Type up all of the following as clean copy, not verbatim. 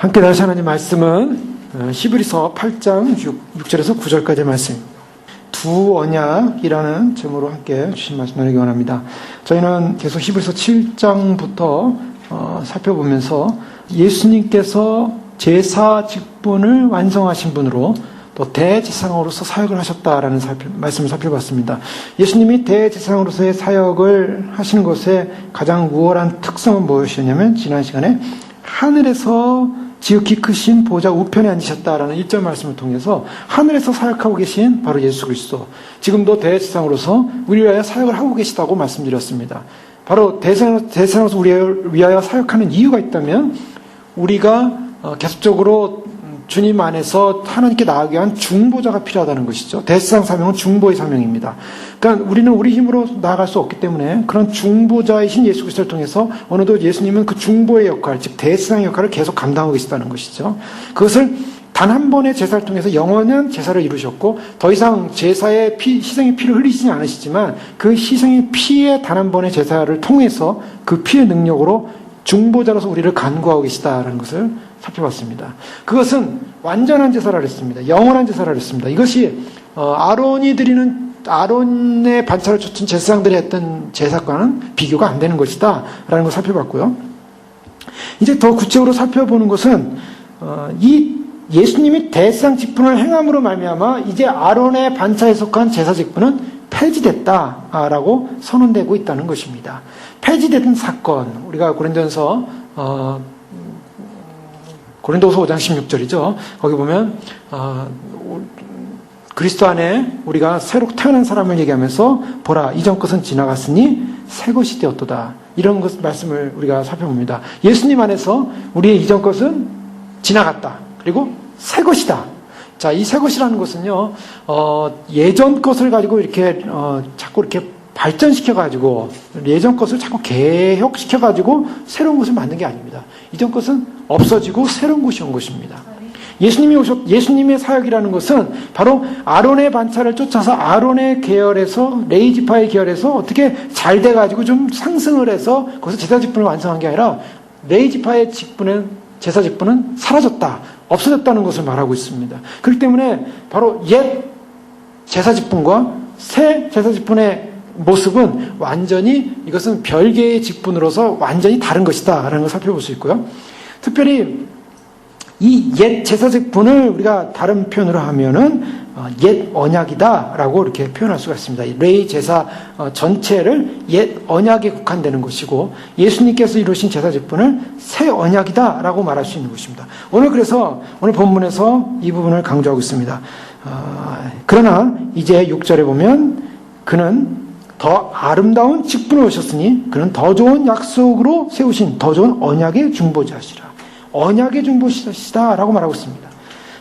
함께 다시 하나님 말씀은 히브리서 8장 6절에서 9절까지의 말씀, 두 언약이라는 제목으로 함께 주신 말씀 나누기 원합니다. 저희는 계속 히브리서 7장부터 살펴보면서 예수님께서 제사 직분을 완성하신 분으로 또 대제사장으로서 사역을 하셨다라는 말씀을 살펴봤습니다. 예수님이 대제사장으로서의 사역을 하시는 것의 가장 우월한 특성은 무엇이었냐면, 지난 시간에 하늘에서 지극히 크신 보좌 우편에 앉으셨다라는 1절 말씀을 통해서 하늘에서 사역하고 계신 바로 예수 그리스도, 지금도 대제사장으로서 우리 위하여 사역을 하고 계시다고 말씀드렸습니다. 바로 대제사장으로서 우리 위하여 사역하는 이유가 있다면, 우리가 계속적으로 주님 안에서 하나님께 나아가기 위한 중보자가 필요하다는 것이죠. 대제사장 사명은 중보의 사명입니다. 그러니까 우리는 우리 힘으로 나아갈 수 없기 때문에 그런 중보자이신 예수 그리스도를 통해서 어느덧 예수님은 그 중보의 역할, 즉 대제사장 역할을 계속 감당하고 계시다는 것이죠. 그것을 단 한 번의 제사를 통해서 영원한 제사를 이루셨고, 더 이상 제사의 희생의 피를 흘리시지 않으시지만 그 희생의 피의 단 한 번의 제사를 통해서 그 피의 능력으로 중보자로서 우리를 간구하고 계시다라는 것을 살펴봤습니다. 그것은 완전한 제사라 했습니다. 영원한 제사라 했습니다. 이것이 아론의 반차를 쫓은 제사장들이 했던 제사과는 비교가 안 되는 것이다 라는 걸 살펴봤고요. 이제 더 구체적으로 살펴보는 것은 이 예수님이 대제사장 직분을 행함으로 말미암아 이제 아론의 반차에 속한 제사 직분은 폐지됐다라고 선언되고 있다는 것입니다. 폐지된 사건, 우리가 고린도서 5장 16절이죠. 거기 보면 그리스도 안에 우리가 새로 태어난 사람을 얘기하면서 보라, 이전 것은 지나갔으니 새 것이 되었도다. 이런 말씀을 우리가 살펴봅니다. 예수님 안에서 우리의 이전 것은 지나갔다. 그리고 새 것이다. 자, 이 새 것이라는 것은요, 예전 것을 가지고 이렇게 자꾸 이렇게 발전시켜가지고 예전 것을 자꾸 개혁시켜가지고 새로운 것을 만든 게 아닙니다. 이전 것은 없어지고 새로운 것이 온 것입니다. 예수님의 사역이라는 것은 바로 아론의 반차를 쫓아서 아론의 계열에서, 레위 지파의 계열에서 어떻게 잘 돼가지고 좀 상승을 해서 거기서 제사 직분을 완성한 게 아니라, 레위 지파의 제사 직분은 사라졌다, 없어졌다는 것을 말하고 있습니다. 그렇기 때문에 바로 옛 제사 직분과 새 제사 직분의 모습은 완전히, 이것은 별개의 직분으로서 완전히 다른 것이다 라는 걸 살펴볼 수 있고요. 특별히 이 옛 제사 직분을 우리가 다른 표현으로 하면은 옛 언약이다 라고 이렇게 표현할 수가 있습니다. 레위 제사 전체를 옛 언약에 국한되는 것이고, 예수님께서 이루신 제사 직분을 새 언약이다 라고 말할 수 있는 것입니다. 그래서 오늘 본문에서 이 부분을 강조하고 있습니다. 그러나 이제 6절에 보면, 그는 더 아름다운 직분을 오셨으니 그는 더 좋은 약속으로 세우신 더 좋은 언약의 중보자시라. 언약의 중보자시다 라고 말하고 있습니다.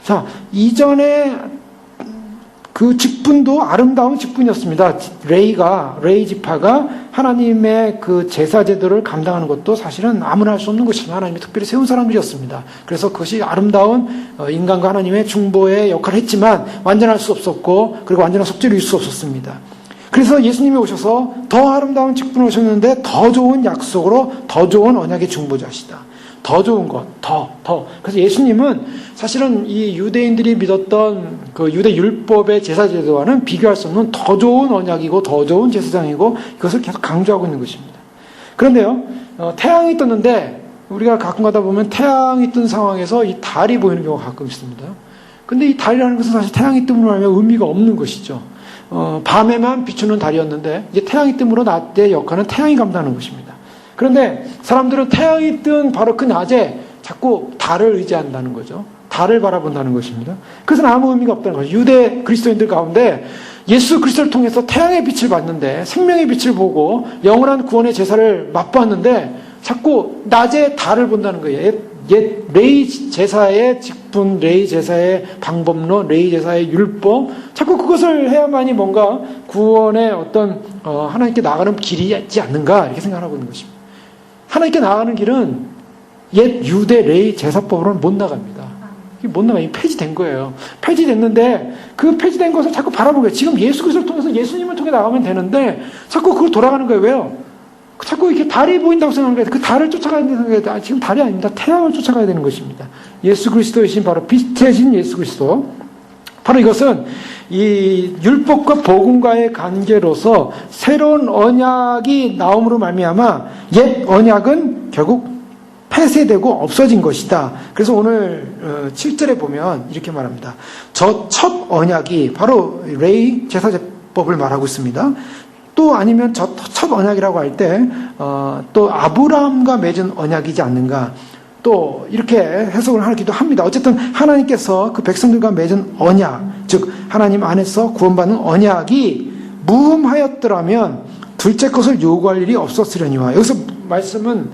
자, 이전에 그 직분도 아름다운 직분이었습니다. 레위 지파가 하나님의 그 제사 제도를 감당하는 것도 사실은 아무나 할 수 없는 것이지만 하나님이 특별히 세운 사람들이었습니다. 그래서 그것이 아름다운 인간과 하나님의 중보의 역할을 했지만 완전할 수 없었고, 그리고 완전한 속죄를 이룰 수 없었습니다. 그래서 예수님이 오셔서 더 아름다운 직분을 오셨는데 더 좋은 약속으로 더 좋은 언약의 중보자시다. 더 좋은 것, 더. 그래서 예수님은 사실은 이 유대인들이 믿었던 그 유대 율법의 제사 제도와는 비교할 수 없는 더 좋은 언약이고 더 좋은 제사장이고, 이것을 계속 강조하고 있는 것입니다. 그런데요, 태양이 떴는데, 우리가 가끔 가다 보면 태양이 뜬 상황에서 이 달이 보이는 경우가 가끔 있습니다. 근데 이 달이라는 것은 사실 태양이 뜸으로 하면 의미가 없는 것이죠. 밤에만 비추는 달이었는데 이제 태양이 뜸으로 낮의 역할은 태양이 감당하는 것입니다. 그런데 사람들은 태양이 뜬 바로 그 낮에 자꾸 달을 의지한다는 거죠. 달을 바라본다는 것입니다. 그것은 아무 의미가 없다는 거죠. 유대 그리스도인들 가운데 예수 그리스도를 통해서 태양의 빛을 봤는데, 생명의 빛을 보고 영원한 구원의 제사를 맛보았는데 자꾸 낮에 달을 본다는 거예요. 옛 레위 제사의 직분, 레위 제사의 방법론, 레위 제사의 율법, 자꾸 그것을 해야만이 뭔가 구원의 어떤 하나님께 나아가는 길이 있지 않는가, 이렇게 생각하고 있는 것입니다. 하나님께 나아가는 길은 옛 유대 레위 제사법으로는 못 나갑니다. 못 나가요. 폐지된 거예요. 폐지됐는데 그 폐지된 것을 자꾸 바라보게, 지금 예수 그리스도를 통해서 예수님을 통해 나가면 되는데 자꾸 그걸 돌아가는 거예요. 왜요? 자꾸 이렇게 달이 보인다고 생각하는 거예요. 그 달을 쫓아가야 되는 거예요. 지금 달이 아닙니다. 태양을 쫓아가야 되는 것입니다. 예수 그리스도이신 바로 빛이신 예수 그리스도. 바로 이것은 이 율법과 복음과의 관계로서 새로운 언약이 나옴으로 말미암아 옛 언약은 결국 폐쇄되고 없어진 것이다. 그래서 오늘 7절에 보면 이렇게 말합니다. 저 첫 언약이 바로 레위 제사제법을 말하고 있습니다. 또 아니면 저 첫 언약이라고 할 때 또 아브라함과 맺은 언약이지 않는가, 또 이렇게 해석을 하기도 합니다. 어쨌든 하나님께서 그 백성들과 맺은 언약, 즉 하나님 안에서 구원받는 언약이 무흠하였더라면 둘째 것을 요구할 일이 없었으려니와. 여기서 말씀은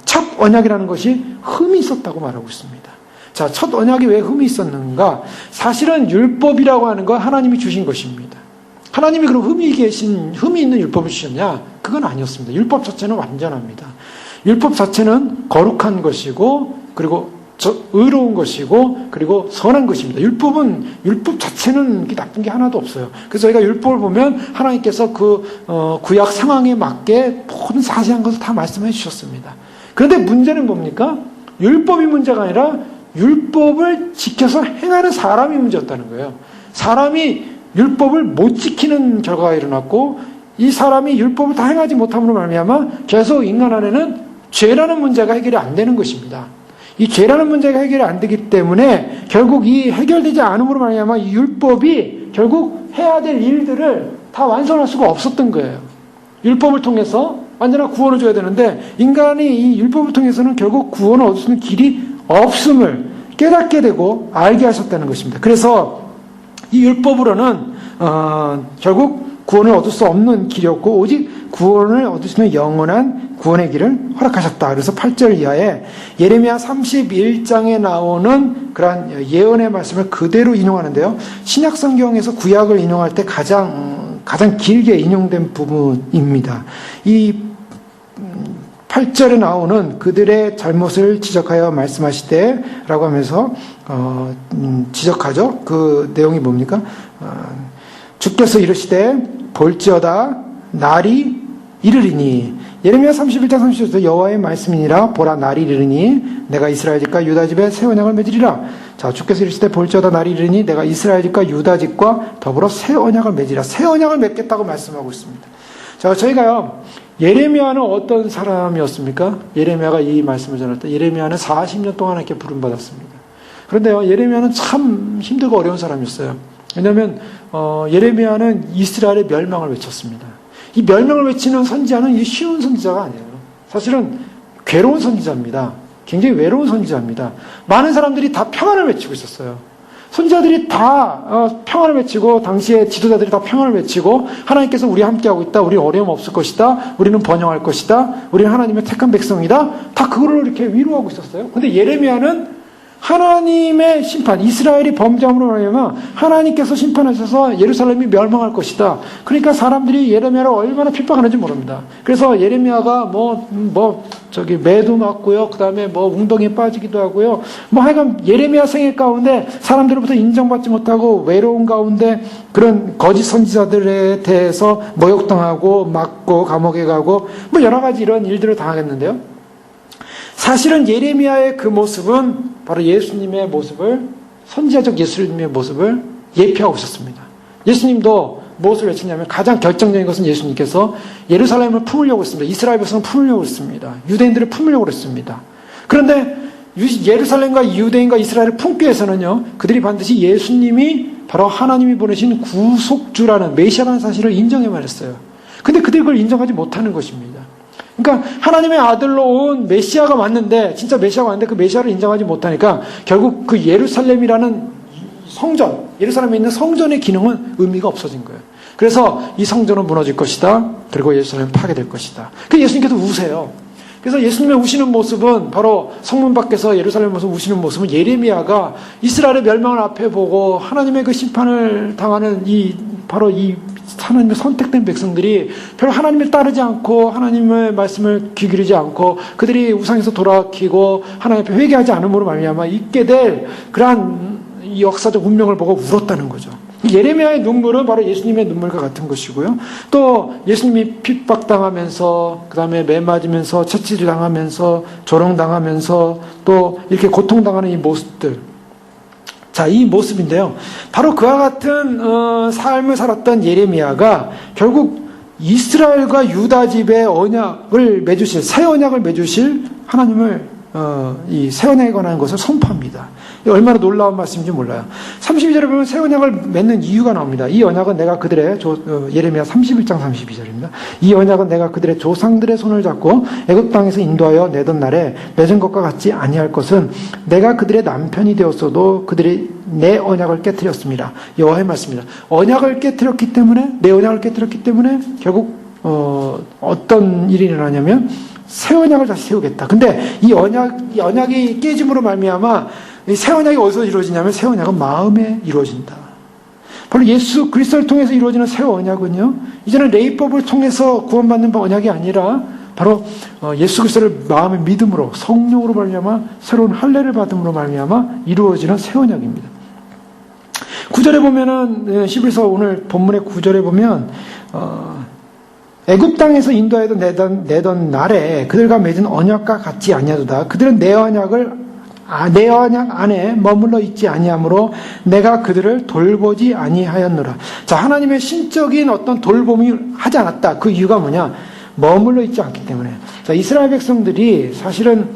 첫 언약이라는 것이 흠이 있었다고 말하고 있습니다. 자, 첫 언약이 왜 흠이 있었는가? 사실은 율법이라고 하는 건 하나님이 주신 것입니다. 하나님이 그럼 흠이 있는 율법을 주셨냐? 그건 아니었습니다. 율법 자체는 완전합니다. 율법 자체는 거룩한 것이고, 그리고 의로운 것이고, 그리고 선한 것입니다. 율법 자체는 나쁜 게 하나도 없어요. 그래서 저희가 율법을 보면 하나님께서 그 구약 상황에 맞게 모든 자세한 것을 다 말씀해 주셨습니다. 그런데 문제는 뭡니까? 율법이 문제가 아니라 율법을 지켜서 행하는 사람이 문제였다는 거예요. 사람이 율법을 못 지키는 결과가 일어났고, 이 사람이 율법을 다 행하지 못함으로 말미암아 계속 인간 안에는 죄라는 문제가 해결이 안 되는 것입니다. 이 죄라는 문제가 해결이 안 되기 때문에 결국 이 해결되지 않음으로 말미암아 이 율법이 결국 해야 될 일들을 다 완성할 수가 없었던 거예요. 율법을 통해서 완전한 구원을 줘야 되는데 인간이 이 율법을 통해서는 결국 구원을 얻을 수 있는 길이 없음을 깨닫게 되고 알게 하셨다는 것입니다. 그래서 이 율법으로는 결국 구원을 얻을 수 없는 길이었고 오직 구원을 얻을 수 있는 영원한 구원의 길을 허락하셨다. 그래서 8절 이하에 예레미야 31장에 나오는 그러한 예언의 말씀을 그대로 인용하는데요. 신약 성경에서 구약을 인용할 때 가장 길게 인용된 부분입니다. 이 8절에 나오는 그들의 잘못을 지적하여 말씀하시되 라고 하면서 지적하죠. 그 내용이 뭡니까? 주께서 이르시되 볼지어다 날이 이르리니. 예레미야 31장 30절에서 여호와의 말씀이니라. 보라 날이 이르리니 내가 이스라엘 집과 유다 집에 새 언약을 맺으리라. 자, 주께서 이르시되 볼지어다 날이 이르리니 내가 이스라엘 집과 유다 집과 더불어 새 언약을 맺으리라. 새 언약을 맺겠다고 말씀하고 있습니다. 자, 저희가요, 예레미야는 어떤 사람이었습니까? 예레미야가 이 말씀을 전할 때 예레미야는 40년 동안 이렇게 부름받았습니다. 그런데요, 예레미야는 참 힘들고 어려운 사람이었어요. 왜냐하면 예레미야는 이스라엘의 멸망을 외쳤습니다. 이 멸망을 외치는 선지자는 이 쉬운 선지자가 아니에요. 사실은 괴로운 선지자입니다. 굉장히 외로운 선지자입니다. 많은 사람들이 다 평안을 외치고 있었어요. 선지자들이 다 평안을 외치고 당시의 지도자들이 다 평안을 외치고 하나님께서 우리 함께하고 있다. 우리 어려움 없을 것이다. 우리는 번영할 것이다. 우리는 하나님의 택한 백성이다. 다 그거를 이렇게 위로하고 있었어요. 근데 예레미야는 하나님의 심판, 이스라엘이 범죄함으로 말미암아 하나님께서 심판하셔서 예루살렘이 멸망할 것이다. 그러니까 사람들이 예레미야를 얼마나 핍박하는지 모릅니다. 그래서 예레미야가 매도 맞고요. 그 다음에 웅덩이에 빠지기도 하고요. 하여간 예레미야 생애 가운데 사람들로부터 인정받지 못하고 외로운 가운데 그런 거짓 선지자들에 대해서 모욕당하고 맞고 감옥에 가고 여러 가지 이런 일들을 당하겠는데요. 사실은 예레미야의 그 모습은 바로 예수님의 모습을, 선지자적 예수님의 모습을 예표하고 있었습니다. 예수님도 무엇을 외쳤냐면 가장 결정적인 것은 예수님께서 예루살렘을 품으려고 했습니다. 이스라엘 백성을 품으려고 했습니다. 유대인들을 품으려고 했습니다. 그런데 예루살렘과 유대인과 이스라엘을 품기 위해서는요, 그들이 반드시 예수님이 바로 하나님이 보내신 구속주라는 메시아라는 사실을 인정해만 했어요. 근데 그들이 그걸 인정하지 못하는 것입니다. 그러니까 하나님의 아들로 온 메시아가 왔는데, 진짜 메시아가 왔는데 그 메시아를 인정하지 못하니까 결국 그 예루살렘이라는 성전, 예루살렘에 있는 성전의 기능은 의미가 없어진 거예요. 그래서 이 성전은 무너질 것이다. 그리고 예루살렘은 파괴될 것이다. 그래서 예수님께서 우세요. 그래서 예수님의 우시는 모습은 바로 성문 밖에서 예루살렘 모습 우시는 모습은 예레미야가 이스라엘의 멸망을 앞에 보고 하나님의 그 심판을 당하는 바로 이 하나님의 선택된 백성들이 별로 하나님을 따르지 않고 하나님의 말씀을 귀 기르지 않고 그들이 우상에서 돌아키고 하나님 앞에 회개하지 않음으로 말미암아 있게 될 그러한 역사적 운명을 보고 울었다는 거죠. 예레미야의 눈물은 바로 예수님의 눈물과 같은 것이고요. 또 예수님이 핍박당하면서 그 다음에 매 맞으면서 채찍을 당하면서 조롱당하면서 또 이렇게 고통당하는 이 모습들, 자, 이 모습인데요. 바로 그와 같은 삶을 살았던 예레미야가 결국 이스라엘과 유다 집의 언약을 맺으실, 새 언약을 맺으실 하나님을 이 새 언약에 관한 것을 선포합니다. 얼마나 놀라운 말씀인지 몰라요. 32절에 보면 새 언약을 맺는 이유가 나옵니다. 이 언약은 내가 그들의 예레미야 31장 32절입니다. 이 언약은 내가 그들의 조상들의 손을 잡고 애굽 땅에서 인도하여 내던 날에 맺은 것과 같지 아니할 것은 내가 그들의 남편이 되었어도 그들이 내 언약을 깨뜨렸습니다. 여호와의 말씀입니다. 언약을 깨뜨렸기 때문에, 내 언약을 깨뜨렸기 때문에 결국 어떤 일이 일어나냐면 새 언약을 다시 세우겠다. 근데 이 언약이 깨짐으로 말미암아 이 새 언약이 어디서 이루어지냐면 새 언약은 마음에 이루어진다. 바로 예수 그리스도를 통해서 이루어지는 새 언약은요, 이제는 레위법을 통해서 구원받는 언약이 아니라 바로 예수 그리스도를 마음의 믿음으로, 성령으로 말미암아 새로운 할례를 받음으로 말미암아 이루어지는 새 언약입니다. 9절에 보면은, 히브리서 오늘 본문의 9절에 보면 애굽 땅에서 인도하여 내던 날에 그들과 맺은 언약과 같지 아니하도다. 그들은 내 언약 안에 머물러 있지 아니하므로 내가 그들을 돌보지 아니하였노라. 자, 하나님의 신적인 어떤 돌봄이 하지 않았다. 그 이유가 뭐냐? 머물러 있지 않기 때문에. 자, 이스라엘 백성들이 사실은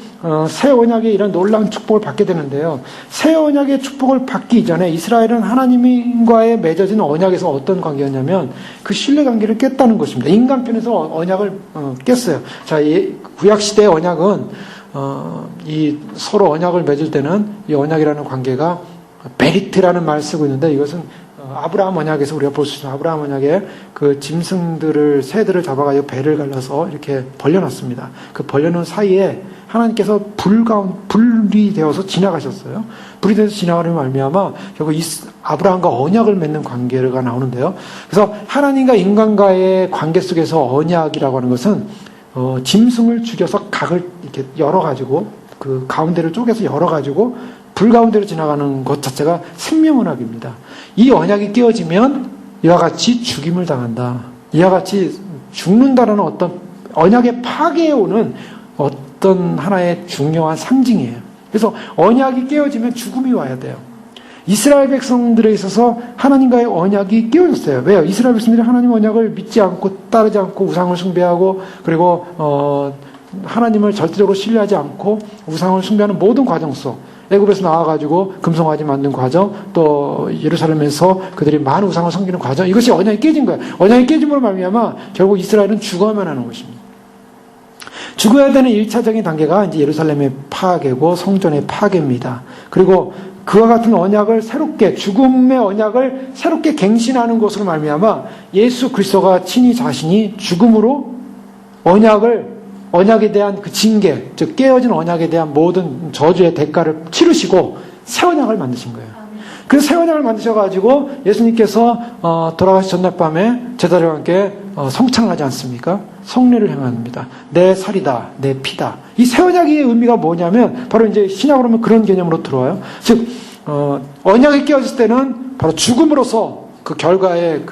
새 언약의 이런 놀라운 축복을 받게 되는데요. 새 언약의 축복을 받기 이전에 이스라엘은 하나님과의 맺어진 언약에서 어떤 관계였냐면 그 신뢰 관계를 깼다는 것입니다. 인간편에서 언약을 깼어요. 자, 구약 시대의 언약은 이 서로 언약을 맺을 때는 이 언약이라는 관계가 베리트라는 말을 쓰고 있는데, 이것은 아브라함 언약에서 우리가 볼 수 있는 아브라함 언약에 그 짐승들을, 새들을 잡아가지고 배를 갈라서 이렇게 벌려놨습니다. 그 벌려놓은 사이에 하나님께서 불이 되어서 지나가셨어요. 불이 되어서 지나가는 말미암아 결국 아브라함과 언약을 맺는 관계가 나오는데요. 그래서 하나님과 인간과의 관계 속에서 언약이라고 하는 것은 짐승을 죽여서 각을 이렇게 열어가지고 그 가운데를 쪼개서 열어가지고 불 가운데로 지나가는 것 자체가 생명언약입니다. 이 언약이 깨어지면 이와 같이 죽임을 당한다. 이와 같이 죽는다라는 어떤 언약의 파괴에 오는 어떤 하나의 중요한 상징이에요. 그래서 언약이 깨어지면 죽음이 와야 돼요. 이스라엘 백성들에 있어서 하나님과의 언약이 깨어졌어요. 왜요? 이스라엘 백성들이 하나님 언약을 믿지 않고 따르지 않고 우상을 숭배하고, 그리고 하나님을 절대적으로 신뢰하지 않고 우상을 숭배하는 모든 과정 속, 애굽에서 나와가지고 금송아지 만든 과정, 또 예루살렘에서 그들이 많은 우상을 섬기는 과정, 이것이 언약이 깨진 거예요. 언약이 깨짐으로 말미암아 결국 이스라엘은 죽어야만 하는 것입니다. 죽어야 되는 1차적인 단계가 이제 예루살렘의 파괴고 성전의 파괴입니다. 그리고 그와 같은 언약을 새롭게, 죽음의 언약을 새롭게 갱신하는 것으로 말미암아 예수 그리스도가 친히 자신이 죽음으로 언약에 대한 그 징계, 즉 깨어진 언약에 대한 모든 저주의 대가를 치르시고 새 언약을 만드신 거예요. 그 새 언약을 만드셔가지고 예수님께서 돌아가시 전날 밤에 제자들과 함께 성찬하지 않습니까? 성례를 행합니다. 내 살이다, 내 피다. 이 새 언약의 의미가 뭐냐면 바로 이제 신약으로 하면 그런 개념으로 들어와요. 즉 언약이 깨어졌을 때는 바로 죽음으로써 그 결과에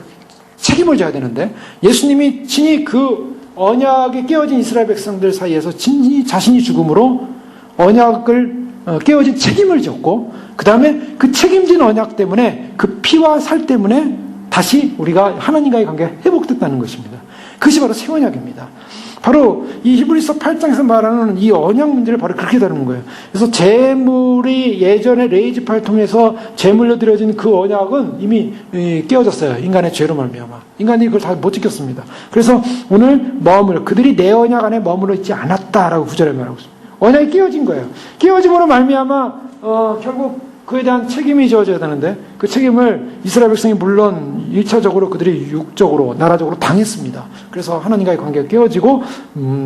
책임을 져야 되는데, 예수님이 친히 그 언약이 깨어진 이스라엘 백성들 사이에서 친히 자신이 죽음으로 언약을 깨어진 책임을 졌고, 그 다음에 그 책임진 언약 때문에 그 피와 살 때문에 다시 우리가 하나님과의 관계가 회복됐다는 것입니다. 그것이 바로 새 언약입니다. 바로 이 히브리서 8장에서 말하는 이 언약 문제를 바로 그렇게 다루는 거예요. 그래서 제물이 예전에 레이지파를 통해서 제물로 드려진 그 언약은 이미 깨어졌어요. 인간의 죄로 말미암아. 인간이 그걸 다 못 지켰습니다. 그래서 오늘 그들이 내 언약 안에 머물러 있지 않았다라고 9절에 말하고 있습니다. 언약이 깨어진 거예요. 깨어짐으로 말미암아 결국 그에 대한 책임이 져져야 되는데, 그 책임을 이스라엘 백성이 물론 1차적으로 그들이 육적으로, 나라적으로 당했습니다. 그래서 하나님과의 관계가 깨어지고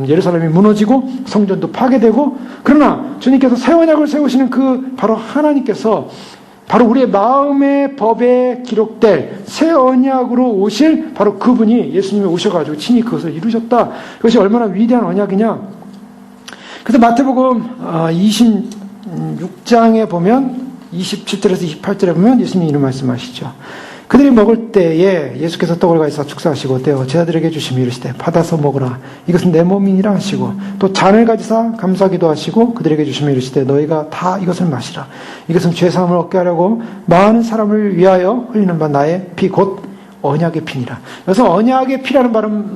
예루살렘이 무너지고 성전도 파괴되고, 그러나 주님께서 새 언약을 세우시는 그 바로 하나님께서 바로 우리의 마음의 법에 기록될 새 언약으로 오실 바로 그분이 예수님이 오셔가지고 친히 그것을 이루셨다. 그것이 얼마나 위대한 언약이냐. 그래서 마태복음 26장에 보면 27절에서 28절에 보면 예수님이 이런 말씀하시죠. 그들이 먹을 때에 예수께서 떡을 가지사 축사하시고 떼어 제자들에게 주시며 이르시되 받아서 먹으라 이것은 내 몸이니라 하시고 또 잔을 가지사 감사기도 하시고 그들에게 주시며 이르시되 너희가 다 이것을 마시라 이것은 죄사함을 얻게 하려고 많은 사람을 위하여 흘리는 바 나의 피 곧 언약의 피니라. 그래서 언약의 피라는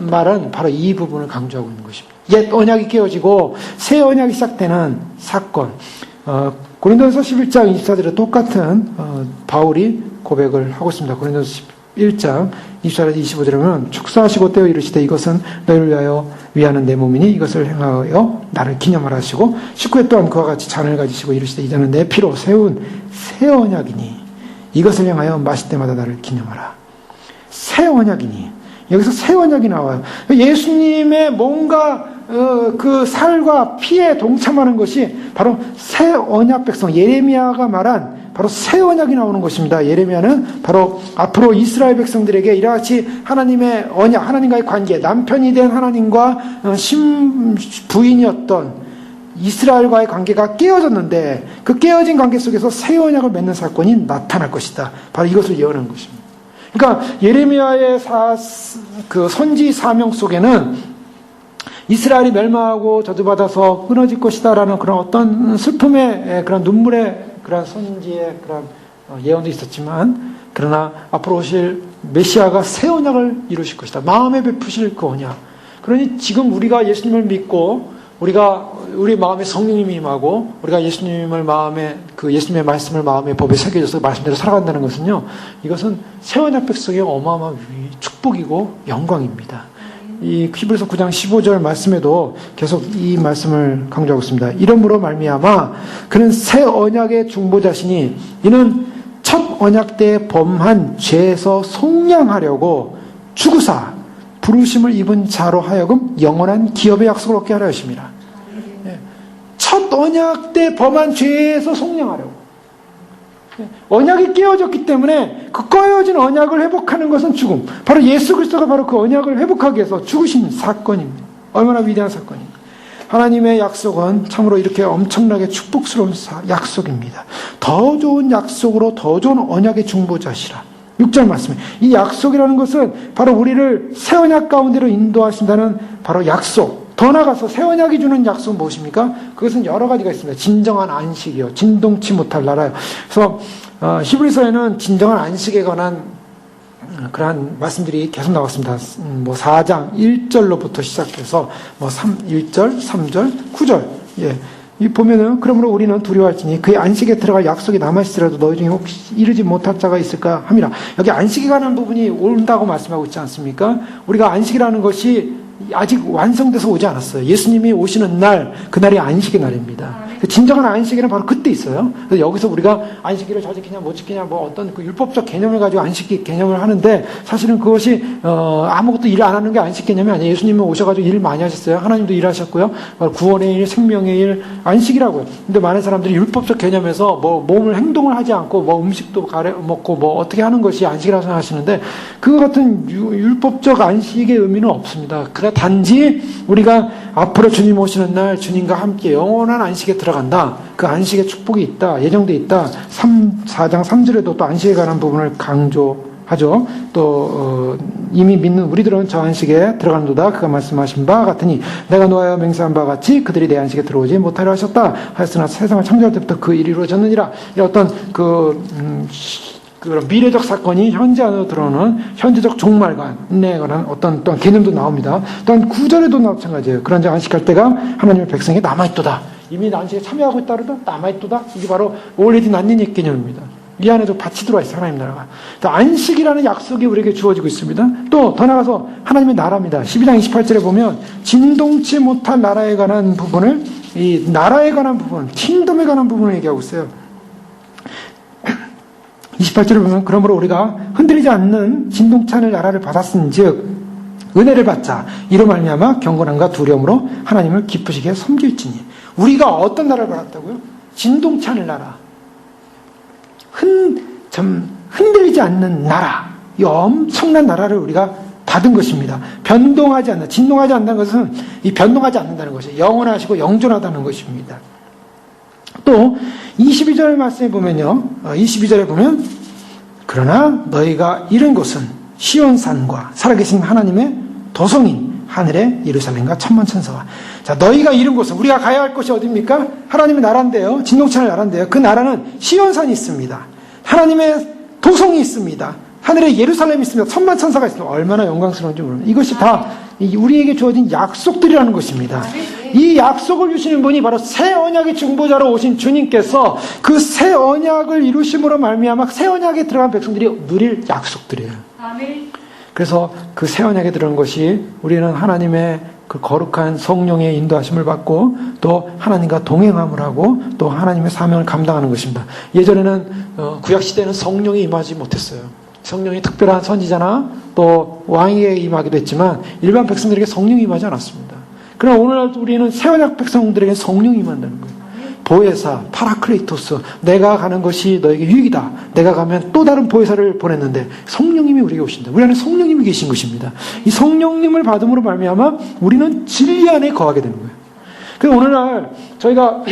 말은 바로 이 부분을 강조하고 있는 것입니다. 옛 언약이 깨어지고 새 언약이 시작되는 사건. 고린도전서 11장 24절에 똑같은 바울이 고백을 하고 있습니다. 고린도전서 11장 24절에서 25절에 보면 축사하시고 떼어 이르시되 이것은 너희를 위하여 위하는 내 몸이니 이것을 행하여 나를 기념하라 하시고 19회 또한 그와 같이 잔을 가지시고 이르시되 이제는 내 피로 세운 새 언약이니 이것을 행하여 마실 때마다 나를 기념하라. 새 언약이니 여기서 새 언약이 나와요. 예수님의 뭔가 그 살과 피에 동참하는 것이 바로 새 언약 백성 예레미야가 말한 바로 새 언약이 나오는 것입니다. 예레미야는 바로 앞으로 이스라엘 백성들에게 이와 같이 하나님의 언약, 하나님과의 관계, 남편이 된 하나님과 부인이었던 이스라엘과의 관계가 깨어졌는데 그 깨어진 관계 속에서 새 언약을 맺는 사건이 나타날 것이다. 바로 이것을 예언한 것입니다. 그러니까 예레미야의 그 선지 사명 속에는 이스라엘이 멸망하고 저주받아서 끊어질 것이다라는 그런 어떤 슬픔의 그런 눈물의 그런 선지의 그런 예언도 있었지만 그러나 앞으로 오실 메시아가 새 언약을 이루실 것이다. 마음에 베푸실 그 언약. 그러니 지금 우리가 예수님을 믿고 우리 마음에 성령님이 임하고 우리가 예수님을 마음에 예수님의 말씀을 마음에 법에 새겨져서 말씀대로 살아간다는 것은요. 이것은 새 언약 백성의 어마어마한 축복이고 영광입니다. 이 히브리서 9장 15절 말씀에도 계속 이 말씀을 강조하고 있습니다. 이러므로 말미암아 그는 새 언약의 중보자시니 이는 첫 언약 때 범한 죄에서 속량하려고 죽으사 부르심을 입은 자로 하여금 영원한 기업의 약속을 얻게 하려 하십니다. 첫 언약 때 범한 죄에서 속량하려고. 언약이 깨어졌기 때문에 그 꺼여진 언약을 회복하는 것은 죽음. 바로 예수 그리스도가 바로 그 언약을 회복하기 위해서 죽으신 사건입니다. 얼마나 위대한 사건입니다. 하나님의 약속은 참으로 이렇게 엄청나게 축복스러운 약속입니다. 더 좋은 약속으로 더 좋은 언약의 중보자시라. 6절 말씀에 이 약속이라는 것은 바로 우리를 새 언약 가운데로 인도하신다는 바로 약속. 더 나아가서 새 언약이 주는 약속은 무엇입니까? 그것은 여러 가지가 있습니다. 진정한 안식이요. 진동치 못할 나라요. 그래서 히브리서에는 진정한 안식에 관한 그러한 말씀들이 계속 나왔습니다. 4장 1절로부터 시작해서 1절, 3절, 9절. 예. 이 보면은 그러므로 우리는 두려워할지니 그의 안식에 들어갈 약속이 남아있으라도 너희 중에 혹시 이르지 못할 자가 있을까 함이라. 여기 안식에 관한 부분이 온다고 말씀하고 있지 않습니까? 우리가 안식이라는 것이 아직 완성돼서 오지 않았어요. 예수님이 오시는 날, 그날이 안식의 날입니다. 진정한 안식일은 바로 그때 있어요. 그래서 여기서 우리가 안식일을 잘 지키냐 못 지키냐 어떤 그 율법적 개념을 가지고 안식 개념을 하는데 사실은 그것이 아무것도 일 안 하는 게 안식 개념이 아니에요. 예수님은 오셔가지고 일 많이 하셨어요. 하나님도 일하셨고요. 구원의 일, 생명의 일, 안식이라고요. 근데 많은 사람들이 율법적 개념에서 몸을 행동을 하지 않고 음식도 먹고 어떻게 하는 것이 안식이라고 생각하시는데 그거 같은 율법적 안식의 의미는 없습니다. 그러나 단지 우리가 앞으로 주님 오시는 날 주님과 함께 영원한 안식에 들어간다. 그 안식의 축복이 있다. 예정돼 있다. 4장 3절에도 또 안식에 관한 부분을 강조하죠. 또 이미 믿는 우리들은 저 안식에 들어간도다. 그가 말씀하신 바 같으니 내가 노하여 맹세한 바 같이 그들이 내 안식에 들어오지 못하려 하셨다. 하였으나 세상을 창조할 때부터 그 일이 이루어졌느니라. 이런 어떤 그런 미래적 사건이 현재 안으로 들어오는 현재적 종말관에 관한 어떤 개념도 나옵니다. 또한 9절에도 마찬가지예요. 그런 자 안식할 때가 하나님의 백성에 남아있도다. 이미 안식에 참여하고 있다도 남아있도다. 이게 바로 already 난니니 개념입니다. 이 안에도 같이 들어와 있어요. 하나님 나라가. 안식이라는 약속이 우리에게 주어지고 있습니다. 또 더 나가서 하나님의 나라입니다. 12장 28절에 보면 진동치 못한 나라에 관한 부분을 이 나라에 관한 부분, 킹덤에 관한 부분을 얘기하고 있어요. 28절을 보면 그러므로 우리가 흔들리지 않는 진동치 않을 나라를 받았은즉 은혜를 받자. 이로 말미암아 경건함과 두려움으로 하나님을 기쁘시게 섬길지니. 우리가 어떤 나라를 받았다고요? 진동치 않을 나라. 흔들리지 않는 나라. 이 엄청난 나라를 우리가 받은 것입니다. 변동하지 않는, 진동하지 않는다는 것은 이 변동하지 않는다는 것이에요. 영원하시고 영존하다는 것입니다. 또 22절 말씀에 보면요. 22절에 보면 그러나 너희가 잃은 곳은 시온산과 살아계신 하나님의 도성인 하늘의 예루살렘과 천만 천사와. 자, 너희가 잃은 곳은, 우리가 가야 할 곳이 어디입니까? 하나님의 나라인데요. 진동천의 나라인데요. 그 나라는 시온산이 있습니다. 하나님의 도성이 있습니다. 하늘에 예루살렘이 있습니다. 천만 천사가 있습니다. 얼마나 영광스러운지 모릅니다. 이것이 다 우리에게 주어진 약속들이라는 것입니다. 이 약속을 주시는 분이 바로 새 언약의 중보자로 오신 주님께서 그 새 언약을 이루심으로 말미암아 새 언약에 들어간 백성들이 누릴 약속들이에요. 그래서 그 새 언약에 들어간 것이 우리는 하나님의 그 거룩한 성령의 인도하심을 받고 또 하나님과 동행함을 하고 또 하나님의 사명을 감당하는 것입니다. 예전에는 구약시대에는 성령이 임하지 못했어요. 성령이 특별한 선지자나 또 왕에게 임하기도 했지만 일반 백성들에게 성령이 임하지 않았습니다. 그러나 오늘날 우리는 새 언약 백성들에게 성령이 임한다는 거예요. 보혜사, 파라클레이토스, 내가 가는 것이 너에게 유익이다. 내가 가면 또 다른 보혜사를 보냈는데 성령님이 우리에게 오신다. 우리 안에 성령님이 계신 것입니다. 이 성령님을 받음으로 말미암아 우리는 진리 안에 거하게 되는 거예요. 그래서 오늘날 저희가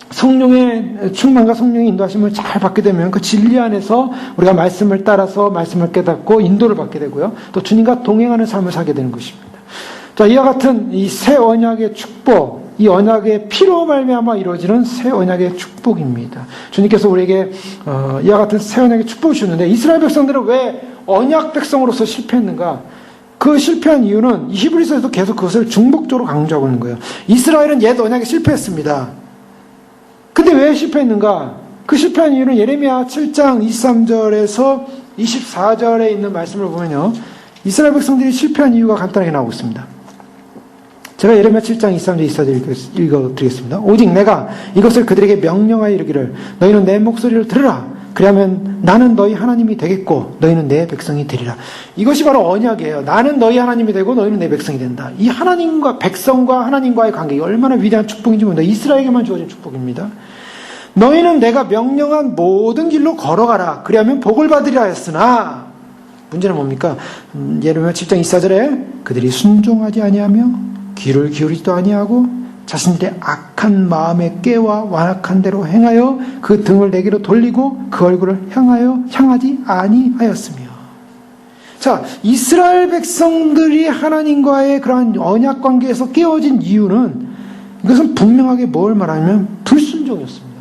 성령의 충만과 성령의 인도하심을 잘 받게 되면 그 진리 안에서 우리가 말씀을 따라서 말씀을 깨닫고 인도를 받게 되고요. 또 주님과 동행하는 삶을 살게 되는 것입니다. 자, 이와 같은 이 새 언약의 축복, 이 언약의 피로 말미암아 이루어지는 새 언약의 축복입니다. 주님께서 우리에게 이와 같은 새 언약의 축복을 주셨는데 이스라엘 백성들은 왜 언약 백성으로서 실패했는가? 그 실패한 이유는 히브리서에도 계속 그것을 중복적으로 강조하고 있는 거예요. 이스라엘은 옛 언약에 실패했습니다. 근데 왜 실패했는가? 그 실패한 이유는 예레미야 7장 23절에서 24절에 있는 말씀을 보면요. 이스라엘 백성들이 실패한 이유가 간단하게 나오고 있습니다. 제가 예레미야 7장 23절 24절 읽어드리겠습니다. 오직 내가 이것을 그들에게 명령하여 이르기를 너희는 내 목소리를 들으라. 그러면 나는 너희 하나님이 되겠고 너희는 내 백성이 되리라. 이것이 바로 언약이에요. 나는 너희 하나님이 되고 너희는 내 백성이 된다. 이 하나님과 백성과 하나님과의 관계가 얼마나 위대한 축복인지 모릅니다. 이스라엘에게만 주어진 축복입니다. 너희는 내가 명령한 모든 길로 걸어가라. 그리하면 복을 받으리라 했으나 문제는 뭡니까? 예레미야 7장 24절에 그들이 순종하지 아니하며 귀를 기울이지도 아니하고 자신들의 악한 마음에 깨와 완악한 대로 행하여 그 등을 내게로 돌리고 그 얼굴을 향하지 아니하였으며. 자, 이스라엘 백성들이 하나님과의 그러한 언약 관계에서 깨어진 이유는 이것은 분명하게 뭘 말하냐면 불순종이었습니다.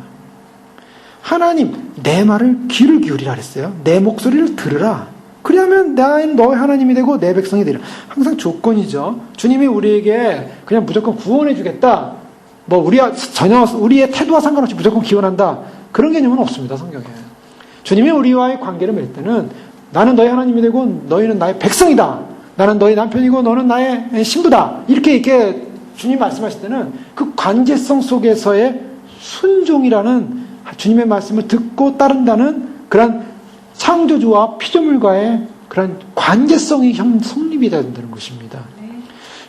하나님, 내 말을 귀를 기울이라 그랬어요. 내 목소리를 들으라. 그러면 나는 너의 하나님이 되고 내 백성이 되리라. 항상 조건이죠. 주님이 우리에게 그냥 무조건 구원해 주겠다. 뭐 우리의 태도와 상관없이 무조건 기원한다. 그런 개념은 없습니다. 성경에. 주님이 우리와의 관계를 맺을 때는 나는 너의 하나님이 되고 너희는 나의 백성이다. 나는 너의 남편이고 너는 나의 신부다. 이렇게 주님 말씀하실 때는 그 관계성 속에서의 순종이라는 주님의 말씀을 듣고 따른다는 그런 창조주와 피조물과의 그런 관계성이 성립이 된다는 것입니다.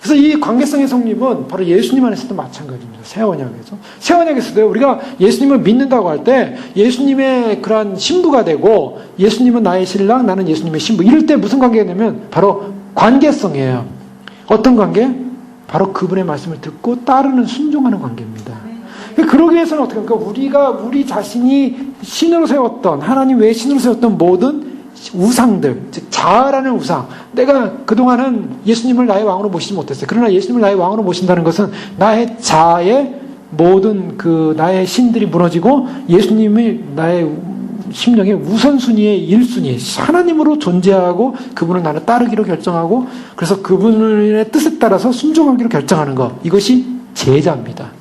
그래서 이 관계성의 성립은 바로 예수님 안에서도 마찬가지입니다. 새 언약에서. 새 언약에서도요, 우리가 예수님을 믿는다고 할 때 예수님의 그런 신부가 되고 예수님은 나의 신랑, 나는 예수님의 신부. 이럴 때 무슨 관계가 되냐면 바로 관계성이에요. 어떤 관계? 바로 그분의 말씀을 듣고 따르는 순종하는 관계입니다. 그러기 위해서는 어떻게 합니까? 우리가 우리 자신이 신으로 세웠던, 하나님 외에 신으로 세웠던 모든 우상들, 즉 자아라는 우상. 내가 그동안은 예수님을 나의 왕으로 모시지 못했어요. 그러나 예수님을 나의 왕으로 모신다는 것은 나의 자아의 모든 나의 신들이 무너지고 예수님이 나의 심령의 우선순위의 1순위, 하나님으로 존재하고 그분을 나는 따르기로 결정하고 그래서 그분의 뜻에 따라서 순종하기로 결정하는 것. 이것이 제자입니다.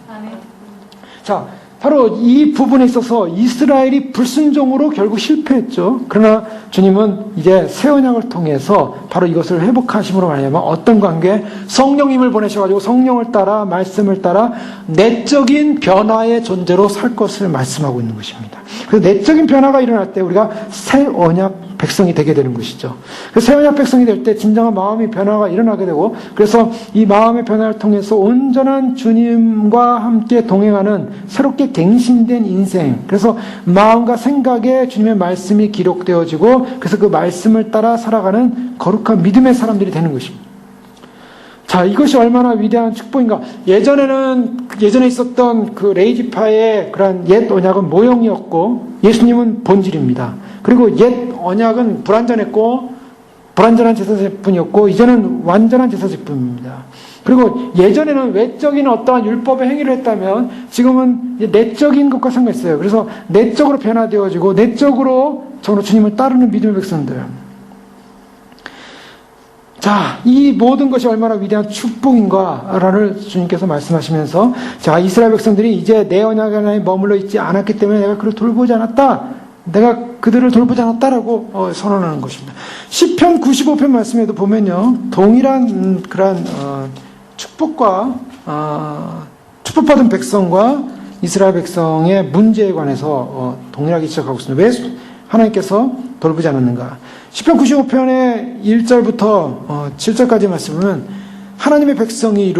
자, 바로 이 부분에 있어서 이스라엘이 불순종으로 결국 실패했죠. 그러나 주님은 이제 새 언약을 통해서 바로 이것을 회복하심으로 말하면 어떤 관계? 성령님을 보내셔가지고 성령을 따라 말씀을 따라 내적인 변화의 존재로 살 것을 말씀하고 있는 것입니다. 그래서 내적인 변화가 일어날 때 우리가 새 언약 백성이 되게 되는 것이죠. 새 언약 백성이 될 때 진정한 마음의 변화가 일어나게 되고 그래서 이 마음의 변화를 통해서 온전한 주님과 함께 동행하는 새롭게 갱신된 인생, 그래서 마음과 생각에 주님의 말씀이 기록되어지고 그래서 그 말씀을 따라 살아가는 거룩한 믿음의 사람들이 되는 것입니다. 자, 이것이 얼마나 위대한 축복인가. 예전에 있었던 그 레이지파의 그런 옛 언약은 모형이었고, 예수님은 본질입니다. 그리고 옛 언약은 불완전했고, 불완전한 제사제뿐이었고, 이제는 완전한 제사제뿐입니다. 그리고 예전에는 외적인 어떠한 율법의 행위를 했다면, 지금은 내적인 것과 상관있어요. 그래서 내적으로 변화되어지고, 내적으로 정말 주님을 따르는 믿음의 백성들. 자, 이 모든 것이 얼마나 위대한 축복인가를 주님께서 말씀하시면서, 자, 이스라엘 백성들이 이제 내 언약 안에 머물러 있지 않았기 때문에 내가 그를 돌보지 않았다. 내가 그들을 돌보지 않았다라고 선언하는 것입니다. 시편 95편 말씀에도 보면요, 동일한 그런 축복과 축복받은 백성과 이스라엘 백성의 문제에 관해서 동일하게 지적하고 있습니다. 왜 하나님께서 돌보지 않았는가? 시편 95편의 1절부터 7절까지 말씀은 하나님의 백성이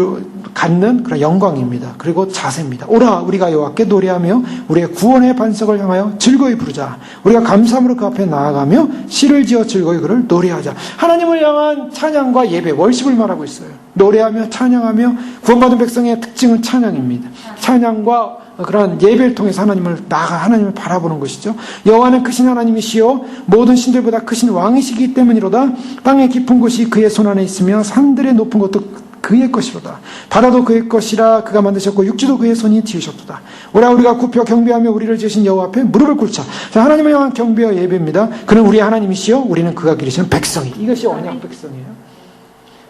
갖는 그런 영광입니다. 그리고 자세입니다. 오라, 우리가 여호와께 노래하며 우리의 구원의 반석을 향하여 즐거이 부르자. 우리가 감사함으로 그 앞에 나아가며 시를 지어 즐거이 그를 노래하자. 하나님을 향한 찬양과 예배, 월십을 말하고 있어요. 노래하며 찬양하며, 구원받은 백성의 특징은 찬양입니다. 찬양과 그런 예배를 통해서 하나님을 바라보는 것이죠. 여호와는 크신 하나님이시요 모든 신들보다 크신 왕이시기 때문이로다. 땅의 깊은 곳이 그의 손 안에 있으며 산들의 높은 곳도 그의 것이로다. 바다도 그의 것이라 그가 만드셨고 육지도 그의 손이 지으셨도다. 오라, 우리가 굽혀 경배하며 우리를 지으신 여호와 앞에 무릎을 꿇자. 자, 하나님을 향한 경배와 예배입니다. 그는 우리의 하나님이시요 우리는 그가 기르시는 백성이. 이것이 언약 백성이에요.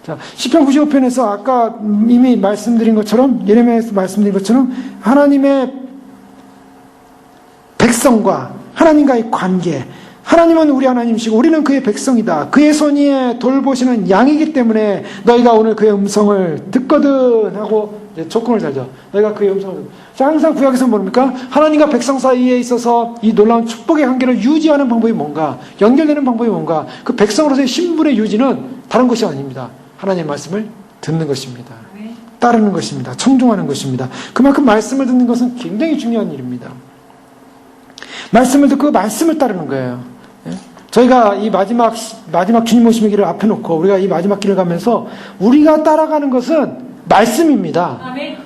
자, 시편 95편에서 아까 이미 말씀드린 것처럼, 예레미야에서 말씀드린 것처럼 하나님의 백성과 하나님과의 관계, 하나님은 우리 하나님이시고 우리는 그의 백성이다. 그의 손이 돌보시는 양이기 때문에 너희가 오늘 그의 음성을 듣거든 하고 조건을 달죠. 너희가 그의 음성을 듣거든. 자, 항상 구약에서 뭡니까? 하나님과 백성 사이에 있어서 이 놀라운 축복의 관계를 유지하는 방법이 뭔가, 연결되는 방법이 뭔가, 그 백성으로서의 신분의 유지는 다른 것이 아닙니다. 하나님의 말씀을 듣는 것입니다. 따르는 것입니다. 청종하는 것입니다. 그만큼 말씀을 듣는 것은 굉장히 중요한 일입니다. 말씀을 듣고 말씀을 따르는 거예요. 저희가 이 마지막 주님 오심의 길을 앞에 놓고 우리가 이 마지막 길을 가면서 우리가 따라가는 것은 말씀입니다.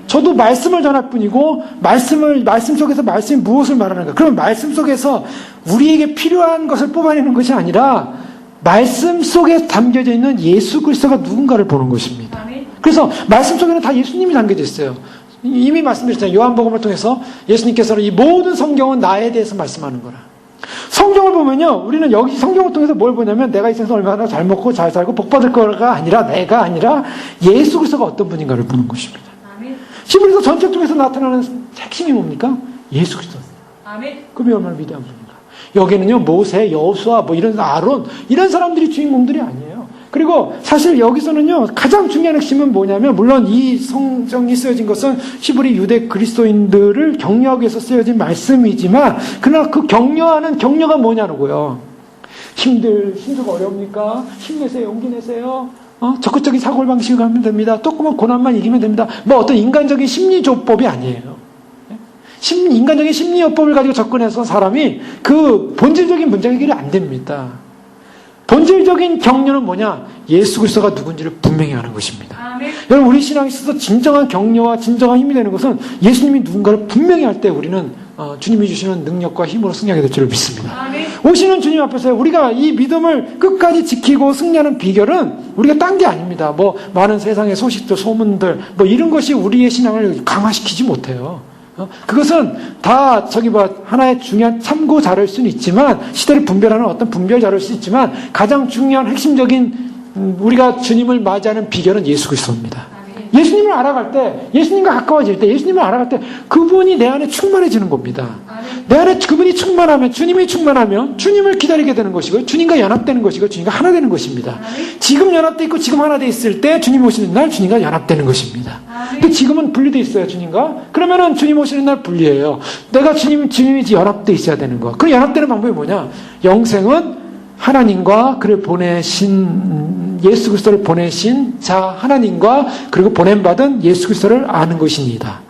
저도 말씀을 전할 뿐이고, 말씀 속에서 말씀이 무엇을 말하는가. 그럼 말씀 속에서 우리에게 필요한 것을 뽑아내는 것이 아니라 말씀 속에 담겨져 있는 예수 그리스도가 누군가를 보는 것입니다. 그래서 말씀 속에는 다 예수님이 담겨져 있어요. 이미 말씀드렸잖아요. 요한복음을 통해서 예수님께서는 이 모든 성경은 나에 대해서 말씀하는 거라. 성경을 보면요, 우리는 여기 성경을 통해서 뭘 보냐면 내가 이 세상에서 얼마나 잘 먹고 잘 살고 복받을 거가 아니라, 내가 아니라 예수 그리스도가 어떤 분인가를 보는 것입니다. 히브리서 전체 쪽에서 나타나는 핵심이 뭡니까? 예수 그리스도. 그게 얼마나 위대한 분인가. 여기는요, 모세, 여호수아, 이런 아론, 이런 사람들이 주인공들이 아니에요. 그리고 사실 여기서는요, 가장 중요한 핵심은 뭐냐면, 물론 이 성경이 쓰여진 것은 히브리 유대 그리스도인들을 격려하기 위해서 쓰여진 말씀이지만, 그러나 그 격려가 뭐냐고요. 힘들고 어려웁니까? 힘내세요, 용기 내세요. 적극적인 사고방식을 하면 됩니다. 조금만 고난만 이기면 됩니다. 어떤 인간적인 심리조법이 아니에요. 인간적인 심리요법을 가지고 접근해서 사람이 그 본질적인 문제 해결이 안 됩니다. 본질적인 격려는 뭐냐? 예수 그리스도가 누군지를 분명히 아는 것입니다. 여러분, 우리 신앙에 있어서 진정한 격려와 진정한 힘이 되는 것은 예수님이 누군가를 분명히 할 때 우리는 주님이 주시는 능력과 힘으로 승리하게 될 줄 믿습니다. 오시는 주님 앞에서 우리가 이 믿음을 끝까지 지키고 승리하는 비결은 우리가 딴 게 아닙니다. 많은 세상의 소식들, 소문들, 이런 것이 우리의 신앙을 강화시키지 못해요. 그것은 다 하나의 중요한 참고 자료일 수는 있지만, 시대를 분별하는 어떤 분별 자료일 수 있지만, 가장 중요한 핵심적인 우리가 주님을 맞이하는 비결은 예수 그리스도입니다. 예수님을 알아갈 때, 예수님과 가까워질 때, 예수님을 알아갈 때 그분이 내 안에 충만해지는 겁니다. 내 안에 그분이 충만하면, 주님이 충만하면 주님을 기다리게 되는 것이고, 주님과 연합되는 것이고, 주님과 하나 되는 것입니다. 지금 연합되어 있고 지금 하나 되어 있을 때 주님 오시는 날 주님과 연합되는 것입니다. 근데 지금은 분리되어 있어요, 주님과. 그러면은 주님 오시는 날 분리해요. 내가 주님이 연합되어 있어야 되는 거. 그 연합되는 방법이 뭐냐? 영생은 하나님과 그를 보내신 예수 그리스도를 보내신 자 하나님과, 그리고 보냄받은 예수 그리스도를 아는 것입니다.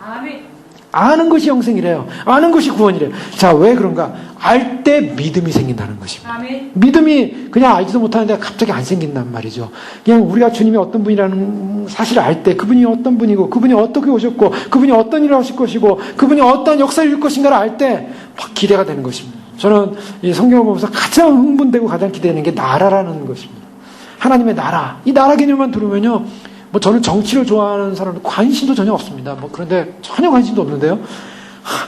아는 것이 영생이래요. 아는 것이 구원이래요. 자, 왜 그런가? 알 때 믿음이 생긴다는 것입니다. 아멘. 믿음이 그냥 알지도 못하는데 갑자기 안 생긴단 말이죠. 그냥 우리가 주님이 어떤 분이라는 사실을 알 때 그분이 어떤 분이고 그분이 어떻게 오셨고 그분이 어떤 일을 하실 것이고 그분이 어떤 역사를 이룰 것인가를 알 때 막 기대가 되는 것입니다. 저는 이 성경을 보면서 가장 흥분되고 가장 기대되는 게 나라라는 것입니다. 하나님의 나라. 이 나라 개념만 들으면요. 뭐 저는 정치를 좋아하는 사람은 관심도 전혀 없습니다. 뭐 그런데 전혀 관심도 없는데요.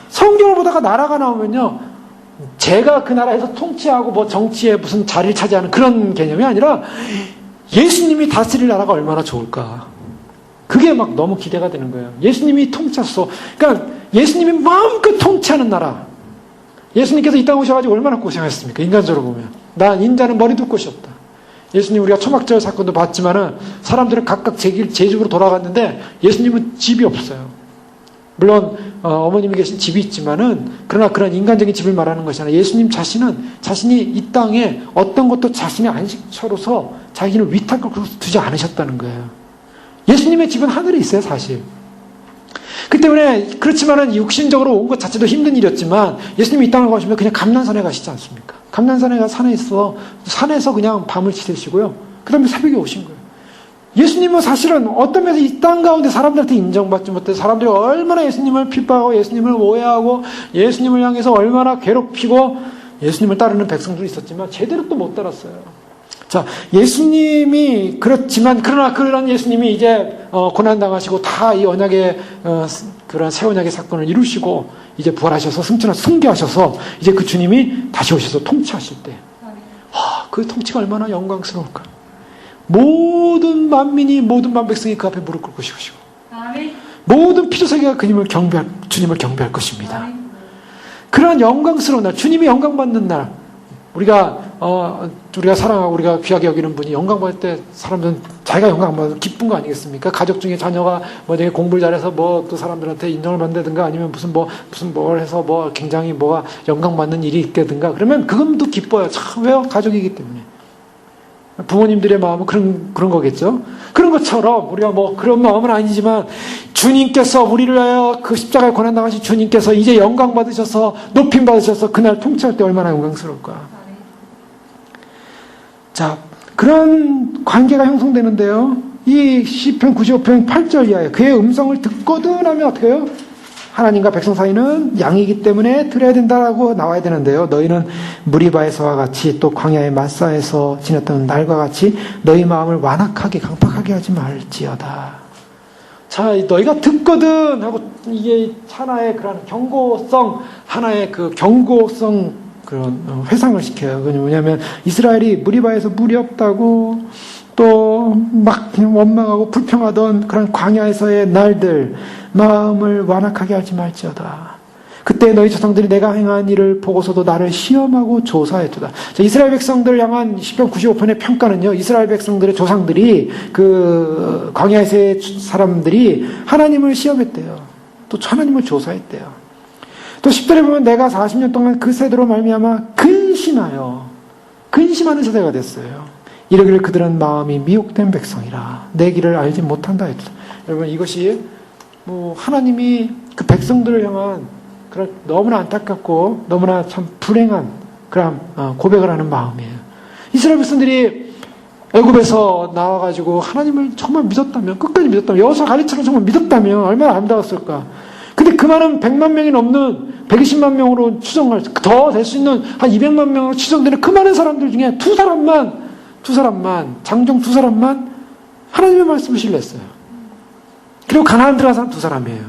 성경을 보다가 나라가 나오면요. 제가 그 나라에서 통치하고 뭐 정치에 무슨 자리를 차지하는 그런 개념이 아니라 예수님이 다스릴 나라가 얼마나 좋을까. 그게 막 너무 기대가 되는 거예요. 예수님이 통치하셔서. 그러니까 예수님이 마음껏 통치하는 나라. 예수님께서 이 땅에 오셔가지고 얼마나 고생하셨습니까? 인간적으로 보면. 난 인자는 머리 둘 곳이 없다. 예수님 우리가 초막절 사건도 봤지만은 사람들은 각각 제 집으로 돌아갔는데 예수님은 집이 없어요. 물론 어머님이 계신 집이 있지만은 그러나 그런 인간적인 집을 말하는 것이 아니라 예수님 자신이 이 땅에 어떤 것도 자신의 안식처로서 자기를 위탁을 두지 않으셨다는 거예요. 예수님의 집은 하늘에 있어요, 사실. 그 때문에 그렇지만은 육신적으로 온 것 자체도 힘든 일이었지만 예수님이 이 땅을 가시면 그냥 감난산에 가시지 않습니까? 감난산에 가 산에서 그냥 밤을 지새시고요. 그 다음에 새벽에 오신 거예요. 예수님은 사실은 어떤 면에서 이 땅 가운데 사람들한테 인정받지 못해 사람들이 얼마나 예수님을 핍박하고 예수님을 오해하고 예수님을 향해서 얼마나 괴롭히고 예수님을 따르는 백성들이 있었지만 제대로 또 못 따랐어요. 자, 예수님이 그렇지만 그러나 그런 예수님이 이제 고난당하시고 다 이 언약의 그런 새 언약의 사건을 이루시고 이제 부활하셔서 승계하셔서 이제 그 주님이 다시 오셔서 통치하실 때 그 통치가 얼마나 영광스러울까. 모든 만민이 모든 만백성이 그 앞에 무릎 꿇고 싶으시고 모든 피조세계가 주님을 경배할 것입니다. 그런 영광스러운 날, 주님이 영광받는 날, 우리가 사랑하고 우리가 귀하게 여기는 분이 영광받을 때 사람들은 자기가 영광받아서 기쁜 거 아니겠습니까? 가족 중에 자녀가 뭐 되게 공부를 잘해서 뭐 또 사람들한테 인정을 받는다든가 아니면 무슨 뭘 해서 뭐 굉장히 뭐가 영광받는 일이 있다든가 그러면 그건 또 기뻐요. 참, 왜요? 가족이기 때문에. 부모님들의 마음은 그런 거겠죠. 그런 것처럼 우리가 뭐 그런 마음은 아니지만 주님께서 우리를 위하여 그 십자가에 고난 당하신 주님께서 이제 영광 받으셔서 높임 받으셔서 그날 통치할 때 얼마나 영광스러울까. 자, 그런 관계가 형성되는데요. 이 시편 95편 8절 이하에 그의 음성을 듣거든 하면 어떻게 해요? 하나님과 백성 사이는 양이기 때문에 들어야 된다라고 나와야 되는데요. 너희는 무리바에서와 같이 또 광야의 마사에서 지냈던 날과 같이 너희 마음을 완악하게 강팍하게 하지 말지어다. 자, 너희가 듣거든 하고 이게 하나의 그런 하나의 그 경고성 그런 회상을 시켜요. 왜냐하면 이스라엘이 무리바에서 물이 없다고 또 막 원망하고 불평하던 그런 광야에서의 날들 마음을 완악하게 하지 말지어다. 그때 너희 조상들이 내가 행한 일을 보고서도 나를 시험하고 조사했도다. 이스라엘 백성들 향한 시편 95편의 평가는요. 이스라엘 백성들의 조상들이 그 광야에서의 사람들이 하나님을 시험했대요. 또 하나님을 조사했대요. 또 10절에 보면 내가 40년 동안 그 세대로 말미암아 근심하는 세대가 됐어요. 이러기를 그들은 마음이 미혹된 백성이라 내 길을 알지 못한다 했다. 여러분 이것이 뭐 하나님이 그 백성들을 향한 그런 너무나 안타깝고 너무나 참 불행한 그런 고백을 하는 마음이에요. 이스라엘 백성들이 애굽에서 나와가지고 하나님을 정말 믿었다면 끝까지 믿었다면 여호수아 가르쳐를 정말 믿었다면 얼마나 아름다웠을까. 근데 그 많은 100만 명이 넘는 120만 명으로 더 될 수 있는 한 200만 명으로 추정되는 그 많은 사람들 중에 장정 두 사람만 하나님의 말씀을 신뢰했어요. 그리고 가나안 들어간 사람 2사람이에요.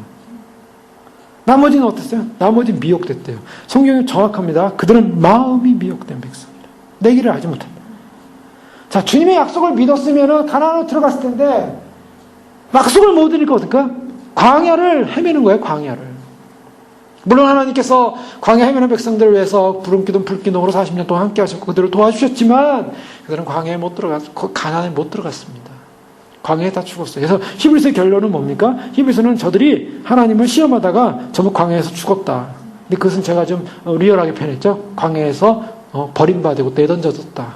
나머지는 어땠어요? 나머지 미혹됐대요. 성경이 정확합니다. 그들은 마음이 미혹된 백성이다. 내 길을 알지 못한다. 자, 주님의 약속을 믿었으면 가나안으로 들어갔을 텐데 약속을 못 드릴 거거든요. 광야를 헤매는 거예요. 광야를. 물론 하나님께서 광야 헤매는 백성들을 위해서 구름기둥 불기둥으로 40년 동안 함께 하셨고 그들을 도와주셨지만 그들은 광야에 못 들어갔고 가나안에 못 들어갔습니다. 광야에 다 죽었어요. 그래서 히브리서의 결론은 뭡니까? 히브리서는 저들이 하나님을 시험하다가 전부 광야에서 죽었다. 근데 그것은 제가 좀 리얼하게 표현했죠. 광야에서 버림받고 내던져졌다.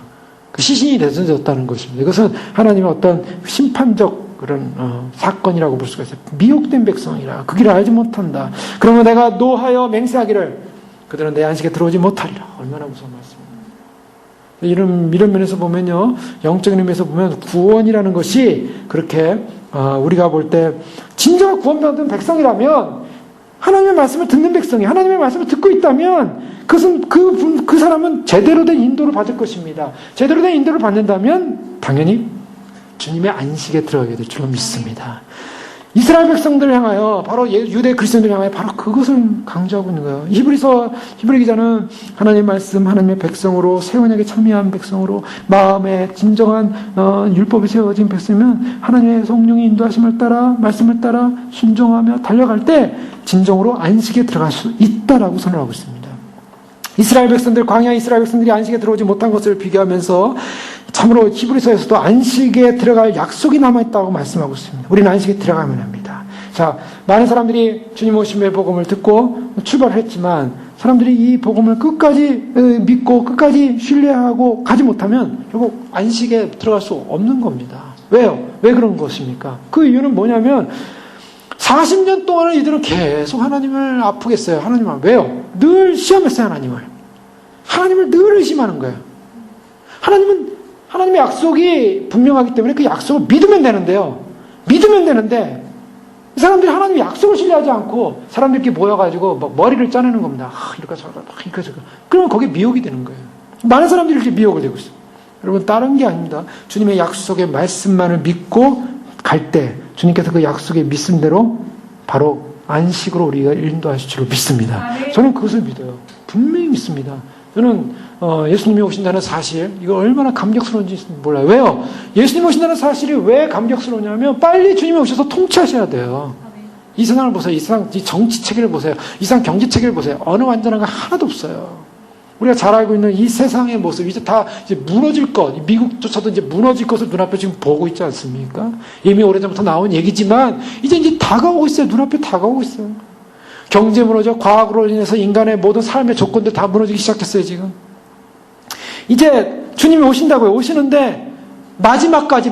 그 시신이 내던져졌다는 것입니다. 이것은 하나님의 어떤 심판적 그런 사건이라고 볼 수가 있어요. 미혹된 백성이라 그 길을 알지 못한다. 그러면 내가 노하여 맹세하기를 그들은 내 안식에 들어오지 못하리라. 얼마나 무서운 말씀입니다. 이런 면에서 보면요, 영적인 의미에서 보면 구원이라는 것이 그렇게 우리가 볼 때 진정한 구원받은 백성이라면, 하나님의 말씀을 듣는 백성이 하나님의 말씀을 듣고 있다면 그것은 그 사람은 제대로 된 인도를 받을 것입니다. 제대로 된 인도를 받는다면 당연히 주님의 안식에 들어가게 될 줄로 믿습니다. 이스라엘 백성들을 향하여, 바로 유대 그리스도인들을 향하여 바로 그것을 강조하고 있는 거예요. 히브리 기자는 하나님의 말씀, 하나님의 백성으로, 새 언약에 참여한 백성으로, 마음에 진정한 율법이 세워진 백성이면 하나님의 성령의 인도하심을 따라, 말씀을 따라 순종하며 달려갈 때 진정으로 안식에 들어갈 수 있다라고 선언하고 있습니다. 이스라엘 백성들, 광야 이스라엘 백성들이 안식에 들어오지 못한 것을 비교하면서 참으로 히브리서에서도 안식에 들어갈 약속이 남아있다고 말씀하고 있습니다. 우리는 안식에 들어가면 합니다. 자, 많은 사람들이 주님 오심의 복음을 듣고 출발을 했지만 사람들이 이 복음을 끝까지 믿고 끝까지 신뢰하고 가지 못하면 결국 안식에 들어갈 수 없는 겁니다. 왜요? 왜 그런 것입니까? 그 이유는 뭐냐면 40년 동안은 이들은 계속 하나님을 아프게 했어요. 하나님을. 왜요? 늘 시험했어요, 하나님을. 하나님을 늘 의심하는 거예요. 하나님의 약속이 분명하기 때문에 그 약속을 믿으면 되는데요. 믿으면 되는데, 이 사람들이 하나님의 약속을 신뢰하지 않고 사람들끼리 모여가지고 막 머리를 짜내는 겁니다. 이렇게 저렇게, 이렇게 저렇게. 그러면 거기에 미혹이 되는 거예요. 많은 사람들이 이렇게 미혹을 되고 있어요. 여러분, 다른 게 아닙니다. 주님의 약속의 말씀만을 믿고 갈 때, 주님께서 그 약속의 믿음대로 바로 안식으로 우리가 인도하실 줄로 믿습니다. 저는 그것을 믿어요. 분명히 믿습니다. 저는 예수님이 오신다는 사실, 이거 얼마나 감격스러운지 몰라요. 왜요? 예수님이 오신다는 사실이 왜 감격스러우냐면 빨리 주님이 오셔서 통치하셔야 돼요. 이 세상을 보세요. 이 세상 정치 체계를 보세요. 이 세상 경제 체계를 보세요. 어느 완전한 거 하나도 없어요. 우리가 잘 알고 있는 이 세상의 모습, 이제 다 이제 무너질 것, 미국조차도 이제 무너질 것을 눈앞에 지금 보고 있지 않습니까? 이미 오래전부터 나온 얘기지만 이제 다가오고 있어요. 눈앞에 다가오고 있어요. 경제 무너져, 과학으로 인해서 인간의 모든 삶의 조건들 다 무너지기 시작했어요, 지금. 이제 주님이 오신다고요. 오시는데 마지막까지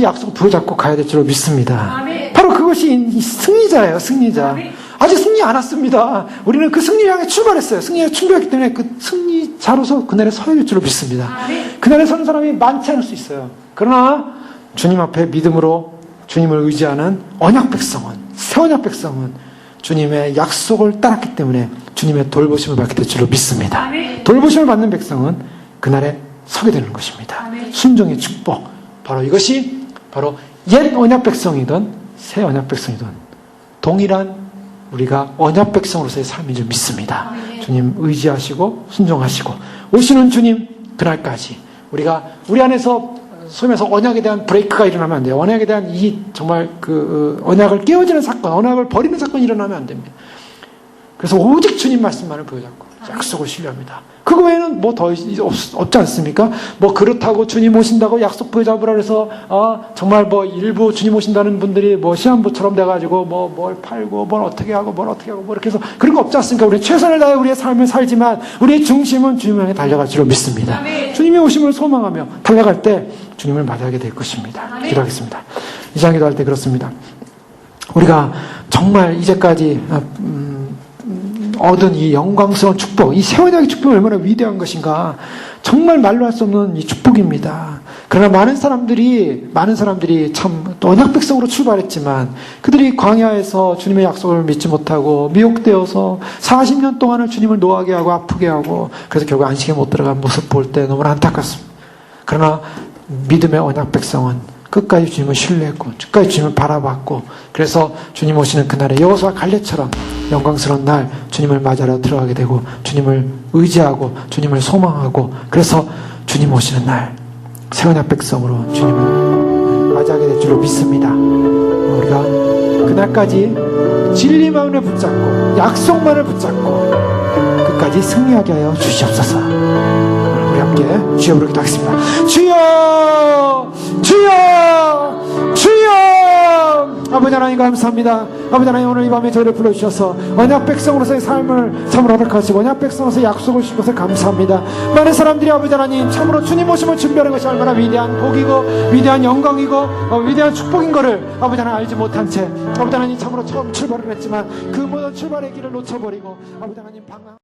약속을 부여잡고 가야 될 줄로 믿습니다. 아멘. 바로 그것이 승리자예요, 승리자. 아멘. 아직 승리 안 왔습니다. 우리는 그 승리를 향해 출발했어요. 승리에 충돌했기 때문에 그 승리자로서 그날에 서야 될 줄로 믿습니다. 아멘. 그날에 서는 사람이 많지 않을 수 있어요. 그러나 주님 앞에 믿음으로 주님을 의지하는 언약 백성은, 새 언약 백성은 주님의 약속을 따랐기 때문에 주님의 돌보심을 받게 될 줄로 믿습니다. 아멘. 돌보심을 받는 백성은 그날에 서게 되는 것입니다. 아멘. 순종의 축복. 바로 이것이 바로 옛 언약 백성이든 새 언약 백성이든 동일한 우리가 언약 백성으로서의 삶인 줄 믿습니다. 아멘. 주님 의지하시고 순종하시고 오시는 주님 그날까지 우리가 우리 안에서 소위 말해서 언약에 대한 브레이크가 일어나면 안 돼요. 언약에 대한 정말 언약을 깨어지는 사건, 언약을 버리는 사건이 일어나면 안 됩니다. 그래서 오직 주님 말씀만을 부여잡고 약속을 신뢰합니다. 그거 외에는 뭐 더 없지 않습니까? 뭐 그렇다고 주님 오신다고 약속 부여잡으라 그래서 정말 뭐 일부 주님 오신다는 분들이 뭐 시한부처럼 돼가지고 뭘 팔고 뭘 어떻게 하고 뭐 이렇게 해서 그런 거 없지 않습니까? 우리 최선을 다해 우리의 삶을 살지만 우리의 중심은 주님 향해 달려갈 줄로 믿습니다. 아멘. 주님의 오심을 소망하며 달려갈 때 주님을 맞이하게 될 것입니다. 아멘. 기도하겠습니다. 이 시간 기도할 때 그렇습니다. 우리가 정말 이제까지 얻은 이 영광스러운 축복, 이 새 언약의 축복이 얼마나 위대한 것인가. 정말 말로 할 수 없는 이 축복입니다. 그러나 많은 사람들이 참 언약 백성으로 출발했지만 그들이 광야에서 주님의 약속을 믿지 못하고 미혹되어서 40년 동안을 주님을 노하게 하고 아프게 하고 그래서 결국 안식에 못 들어간 모습 볼 때 너무나 안타깝습니다. 그러나 믿음의 언약 백성은 끝까지 주님을 신뢰했고 끝까지 주님을 바라봤고 그래서 주님 오시는 그날에 여호수아 갈렙처럼 영광스러운 날 주님을 맞이하러 들어가게 되고 주님을 의지하고 주님을 소망하고 그래서 주님 오시는 날 새 언약 백성으로 주님을 맞이하게 될 줄로 믿습니다. 우리가 그날까지 진리만을 붙잡고 약속만을 붙잡고 끝까지 승리하게 하여 주시옵소서. 우리 함께 주여 부르기도 하겠습니다. 주여 주여 주여. 아버지 하나님 감사합니다. 아버지 하나님 오늘 이 밤에 저희를 불러주셔서 언약 백성으로서의 삶을 참으로 허락하시고 언약 백성으로서의 약속을 주신 것을 감사합니다. 많은 사람들이 아버지 하나님 참으로 주님 오심을 준비하는 것이 얼마나 위대한 복이고 위대한 영광이고 위대한 축복인 것을 아버지 하나님 알지 못한 채 아버지 하나님 참으로 처음 출발을 했지만 그 모든 출발의 길을 놓쳐버리고 아버지 하나님 방황